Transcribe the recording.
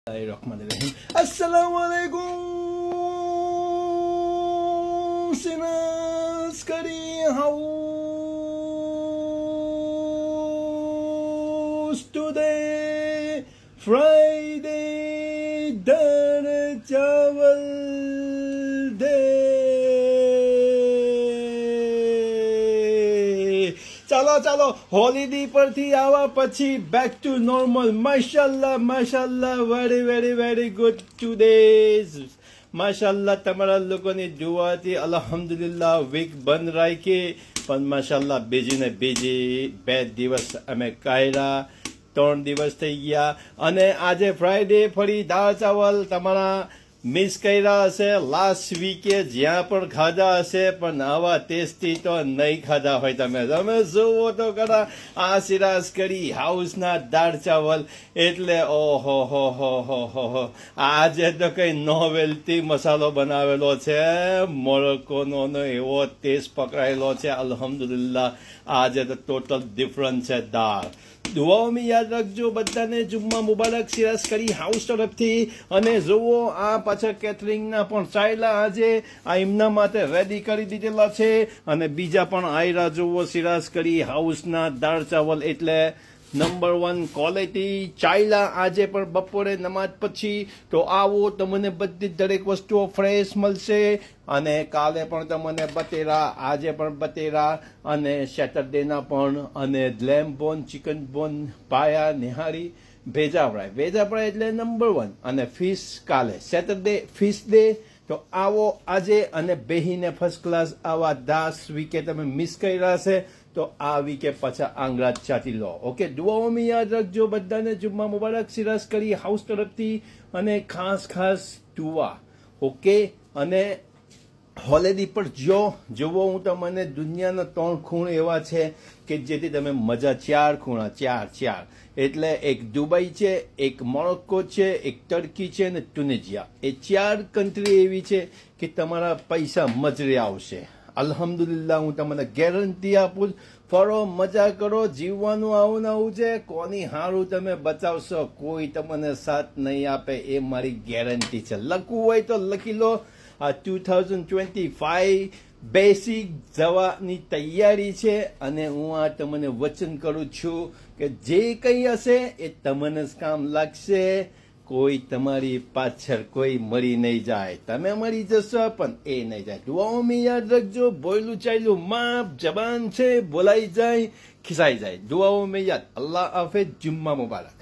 Bismillahirrahmanirrahim. Assalamualaikum. Sinas Curry House today, Friday, Dar Chawal Day. ચાલો holiday પરથી આવા પછી બેક ટુ નોર્મલ. માશાલ્લાહ વેરી ગુડ ટુડે. માશાલ્લાહ તમારા લોકોની દુઆથી અલ્હમ્દુલિલ્લાહ વીક બંધ રાખી, પણ માશાલ્લાહ બીજી 2 દિવસ અમે કાઢ્યા, 3 દિવસ થઈ ગયા, અને આજે ફ્રાઈડે ફરી દાળ ચાવલ તમારા મિસ કર્યા હશે. લાસ્ટ વીકે જ્યાં પણ ખાધા હશે, પણ આવા ટેસ્ટી તો નહીં ખાધા હોય. તમે જુઓ તો ખરા આ સિરાજ કરી હાઉસના દાળ ચાવલ, એટલે ઓહો હો આજે તો કઈ નોવેલ્ટી મસાલો બનાવેલો છે, મોરોકોનો એવો ટેસ્ટ પકડાયેલો છે. અલ્હમ્દુલિલ્લાહ આજે તો ટોટલ ડિફરન્ટ છે દાળ. દુઆઓમાં યાદ રાખજો બધાને. જુમ્મા મુબારક સિરાજ કરી હાઉસ તરફથી. અને જુઓ આ પાછા કેટરિંગના પણ ચાલ્યા આજે, આ એમના માટે રેડી કરી દીધેલા છે, અને બીજા પણ આયરા જુઓ સિરાજ કરી હાઉસના દાળ ચાવલ, એટલે નંબર 1 ક્વોલિટી ચાલ્યા આજે પણ બપોરે નમાજ પછી. તો આવો, તમને બધી દરેક વસ્તુઓ ફ્રેશ મળશે. અને કાલે પણ તમને બટેરા, આજે પણ બટેરા, અને સેટરડેના પણ, અને લેમ્બ બોન, ચિકન બોન, પાયા, નિહારી, ભેજાપડા એટલે નંબર 1. અને ફિશ કાલે સેટરડે ફિશ ડે. તો આવો આજે અને બેહીને ફર્સ્ટ ક્લાસ આવા 10 વીકે તમે મિસ કર્યા છે, તો આ વીકે પાછા આંગળા ચાટી લો. ઓકે, દુઆઓમાં યાદ રાખજો બધાને. જુમ્મા મુબારક સિરાજ કરી હાઉસ તરફથી, અને ખાસ દુઆ. ઓકે, અને હોલિડે પર જુઓ હું તમને દુનિયાના 3 ખૂણ એવા છે કે જેથી તમે મજા, 4 ખૂણા, ચાર એટલે એક દુબઈ છે, એક મોરોક્કો છે, એક ટર્કી છે, અને ટ્યુનિઝિયા. એ 4 કન્ટ્રી એવી છે કે તમારા પૈસા મજરે આવશે. અલ્હમ્દુલિલ્લાહ હું તમને ગેરંટી આપું. ફરો, મજા કરો, જીવવાનું આવું છે. કોની હારું તમે બચાવશો, કોઈ તમને સાથ નહીં આપે, એ મારી ગેરંટી છે. લખવું હોય તો લખી લો. આ 2025 બેસિક જવાની તૈયારી છે, અને હું આ તમને વચન કરું છું કે જે કંઈ હશે એ તમને જ કામ લાગશે. કોઈ તમારી પાછળ કોઈ મરી નહીં જાય. તમે મરી જશો પણ એ નહીં જાય. દુઆઓમાં યાદ રાખજો. બોયલું ચાલ્યું માપ, જબાન છે, બોલાઈ જાય, ખિસાઈ જાય. દુઆઓમાં યાદ. અલ્લાહ હાફિઝ. જુમ્મા મુબારક.